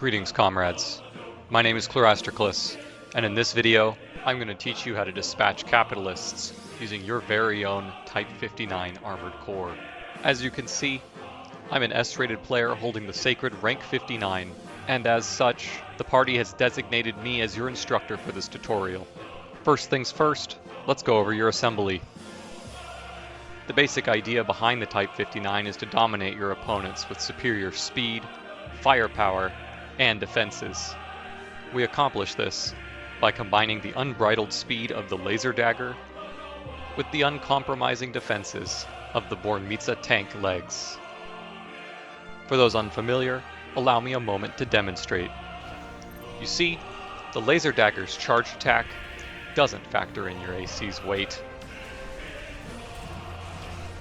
Greetings, comrades. My name is Chlorastroklos, and in this video, I'm going to teach you how to dispatch capitalists using your very own Type 59 armored core. As you can see, I'm an S-rated player holding the sacred rank 59, and as such, the party has designated me as your instructor for this tutorial. First things first, let's go over your assembly. The basic idea behind the Type 59 is to dominate your opponents with superior speed, firepower, and defenses. We accomplish this by combining the unbridled speed of the laser dagger with the uncompromising defenses of the Bornmitsa tank legs. For those unfamiliar, allow me a moment to demonstrate. You see, the laser dagger's charge attack doesn't factor in your AC's weight.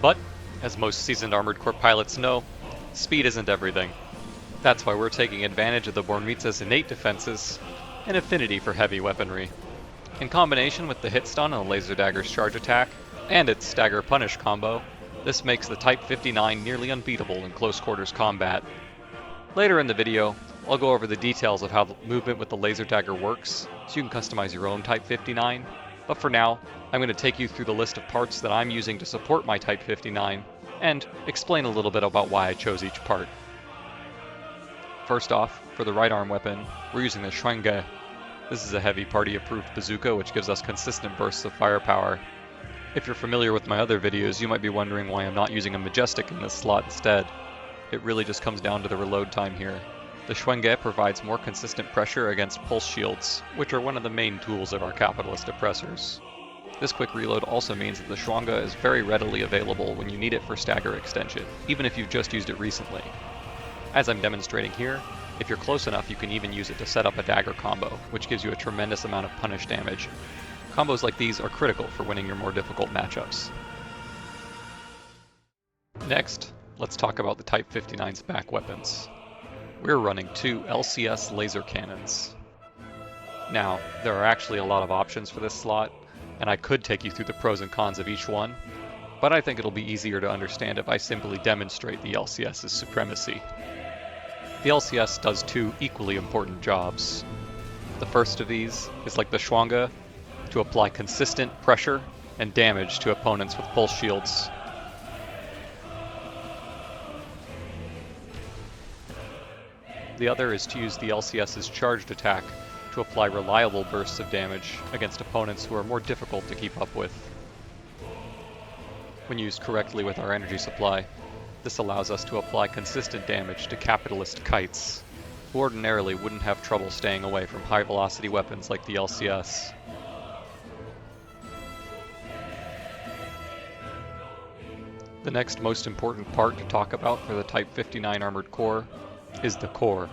But, as most seasoned Armored Corps pilots know, speed isn't everything. That's why we're taking advantage of the Bornmitsa's innate defenses and affinity for heavy weaponry. In combination with the hit stun on the laser dagger's charge attack, and its stagger punish combo, this makes the Type 59 nearly unbeatable in close quarters combat. Later in the video, I'll go over the details of how the movement with the laser dagger works, so you can customize your own Type 59, but for now, I'm going to take you through the list of parts that I'm using to support my Type 59, and explain a little bit about why I chose each part. First off, for the right arm weapon, we're using the Schwenge. This is a heavy party-approved bazooka which gives us consistent bursts of firepower. If you're familiar with my other videos, you might be wondering why I'm not using a Majestic in this slot instead. It really just comes down to the reload time here. The Schwenge provides more consistent pressure against pulse shields, which are one of the main tools of our capitalist oppressors. This quick reload also means that the Schwenge is very readily available when you need it for stagger extension, even if you've just used it recently. As I'm demonstrating here, if you're close enough you can even use it to set up a dagger combo, which gives you a tremendous amount of punish damage. Combos like these are critical for winning your more difficult matchups. Next, let's talk about the Type 59's back weapons. We're running two LCS laser cannons. Now, there are actually a lot of options for this slot, and I could take you through the pros and cons of each one, but I think it'll be easier to understand if I simply demonstrate the LCS's supremacy. The LCS does two equally important jobs. The first of these is like the Schwenge, to apply consistent pressure and damage to opponents with pulse shields. The other is to use the LCS's charged attack to apply reliable bursts of damage against opponents who are more difficult to keep up with. When used correctly with our energy supply, this allows us to apply consistent damage to capitalist kites, who ordinarily wouldn't have trouble staying away from high-velocity weapons like the LCS. The next most important part to talk about for the Type 59 Armored Corps is the core.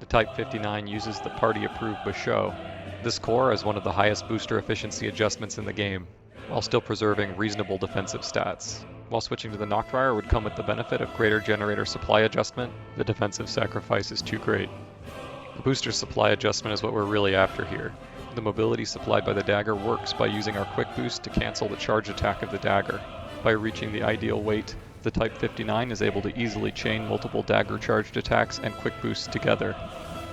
The Type 59 uses the party-approved Basho. This core has one of the highest booster efficiency adjustments in the game, while still preserving reasonable defensive stats. While switching to the Knockfire would come with the benefit of greater generator supply adjustment, the defensive sacrifice is too great. The booster supply adjustment is what we're really after here. The mobility supplied by the dagger works by using our quick boost to cancel the charge attack of the dagger. By reaching the ideal weight, the Type 59 is able to easily chain multiple dagger charged attacks and quick boosts together.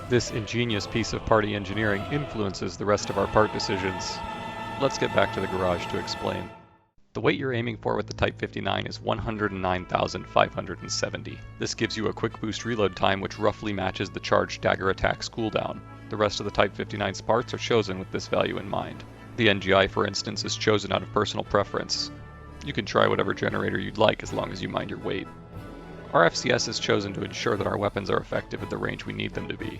This ingenious piece of party engineering influences the rest of our part decisions. Let's get back to the garage to explain. The weight you're aiming for with the Type 59 is 109,570. This gives you a quick boost reload time which roughly matches the charged dagger attack's cooldown. The rest of the Type 59's parts are chosen with this value in mind. The NGI, for instance, is chosen out of personal preference. You can try whatever generator you'd like as long as you mind your weight. Our FCS is chosen to ensure that our weapons are effective at the range we need them to be.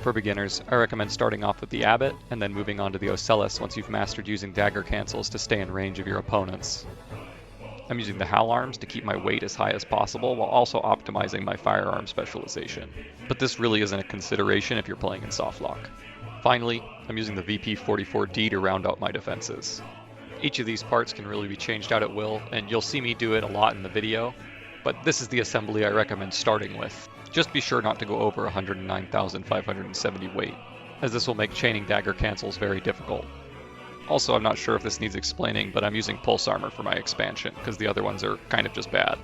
For beginners, I recommend starting off with the Abbot and then moving on to the Ocellus once you've mastered using dagger cancels to stay in range of your opponents. I'm using the Hal arms to keep my weight as high as possible while also optimizing my firearm specialization, but this really isn't a consideration if you're playing in softlock. Finally, I'm using the VP-44D to round out my defenses. Each of these parts can really be changed out at will, and you'll see me do it a lot in the video, but this is the assembly I recommend starting with. Just be sure not to go over 109,570 weight, as this will make chaining dagger cancels very difficult. Also, I'm not sure if this needs explaining, but I'm using pulse armor for my expansion, because the other ones are kind of just bad.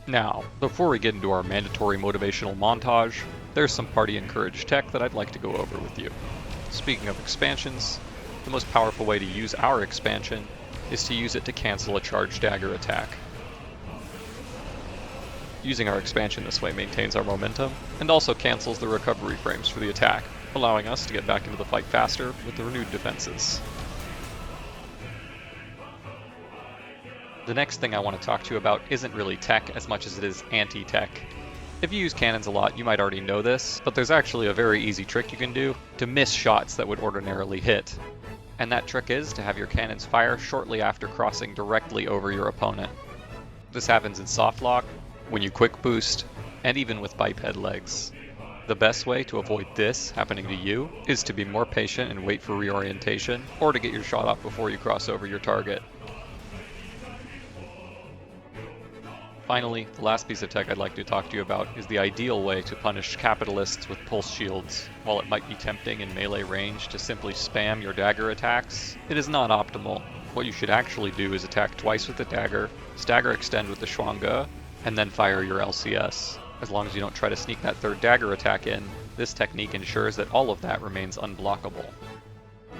Now, before we get into our mandatory motivational montage, there's some party-encouraged tech that I'd like to go over with you. Speaking of expansions, the most powerful way to use our expansion is to use it to cancel a charged dagger attack. Using our expansion this way maintains our momentum, and also cancels the recovery frames for the attack, allowing us to get back into the fight faster with the renewed defenses. The next thing I want to talk to you about isn't really tech as much as it is anti-tech. If you use cannons a lot, you might already know this, but there's actually a very easy trick you can do to miss shots that would ordinarily hit. And that trick is to have your cannons fire shortly after crossing directly over your opponent. This happens in soft lock, when you quick boost, and even with biped legs. The best way to avoid this happening to you is to be more patient and wait for reorientation, or to get your shot off before you cross over your target. Finally, the last piece of tech I'd like to talk to you about is the ideal way to punish capitalists with pulse shields. While it might be tempting in melee range to simply spam your dagger attacks, it is not optimal. What you should actually do is attack twice with the dagger, stagger extend with the Schwanga, and then fire your LCS. As long as you don't try to sneak that third dagger attack in, this technique ensures that all of that remains unblockable.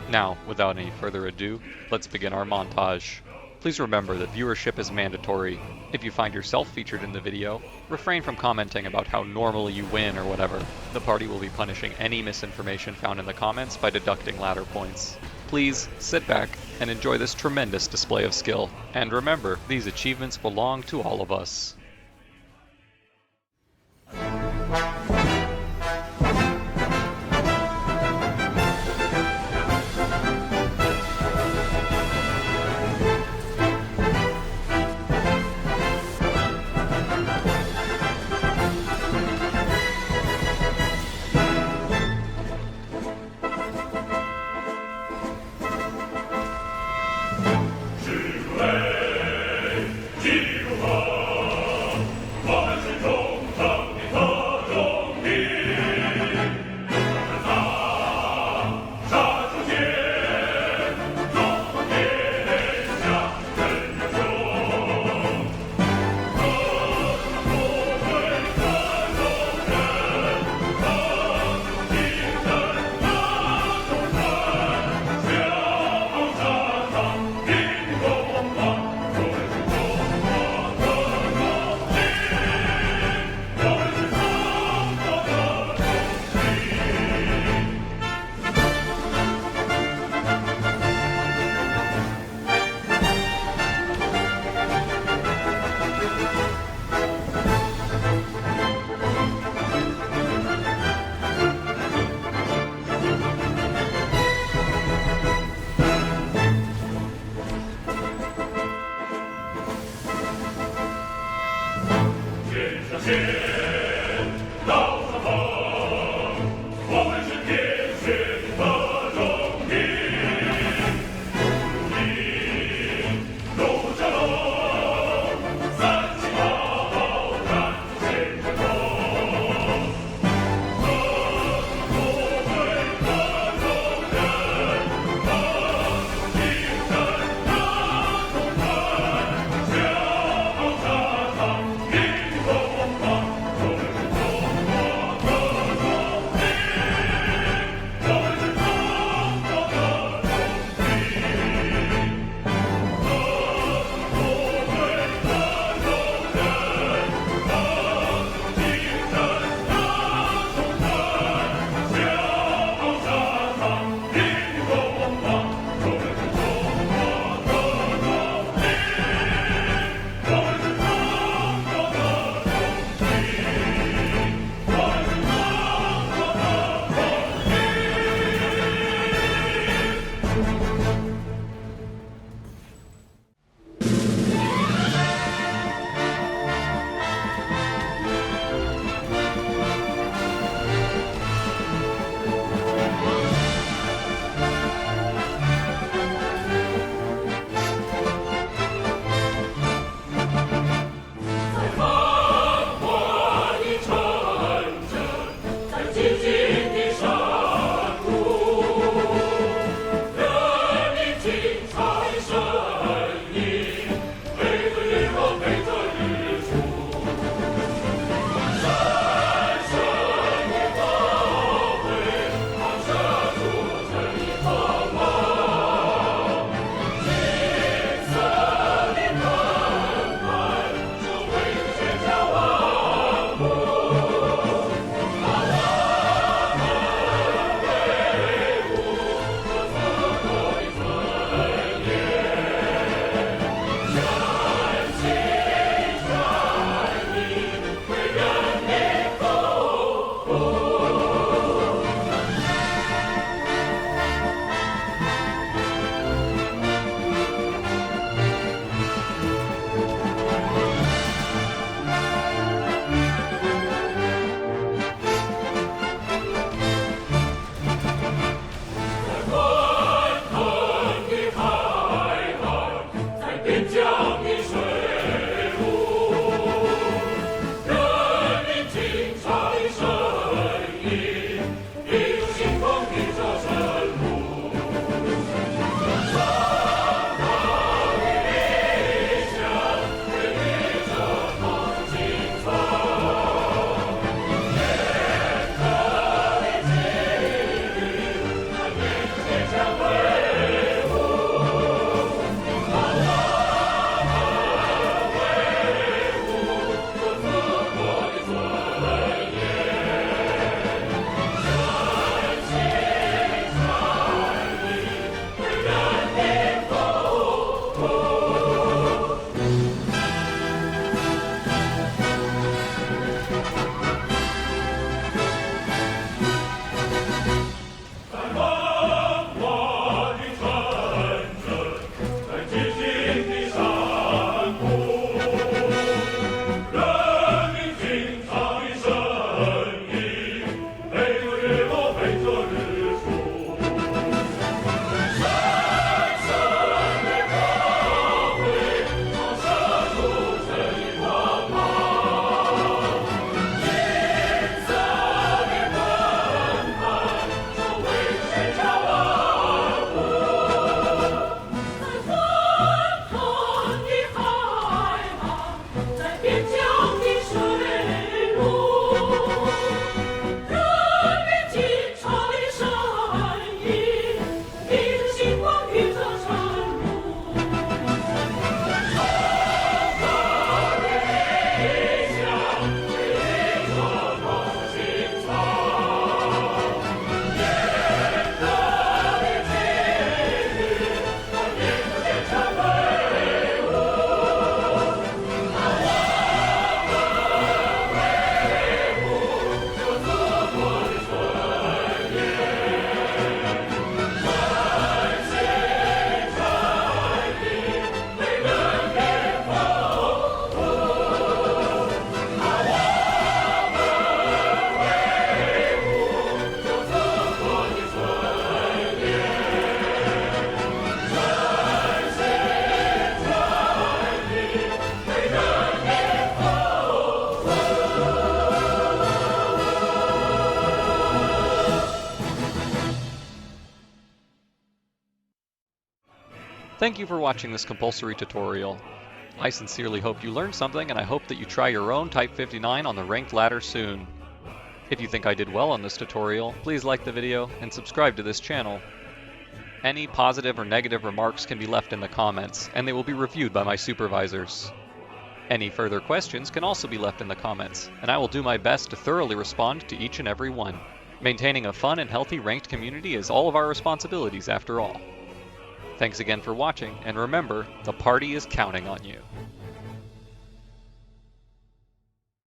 Now, without any further ado, let's begin our montage. Please remember that viewership is mandatory. If you find yourself featured in the video, refrain from commenting about how normally you win or whatever. The party will be punishing any misinformation found in the comments by deducting ladder points. Please sit back and enjoy this tremendous display of skill. And remember, these achievements belong to all of us. Thank you for watching this compulsory tutorial. I sincerely hope you learned something, and I hope that you try your own Type 59 on the ranked ladder soon. If you think I did well on this tutorial, please like the video and subscribe to this channel. Any positive or negative remarks can be left in the comments, and they will be reviewed by my supervisors. Any further questions can also be left in the comments, and I will do my best to thoroughly respond to each and every one. Maintaining a fun and healthy ranked community is all of our responsibilities after all. Thanks again for watching, and remember, the party is counting on you.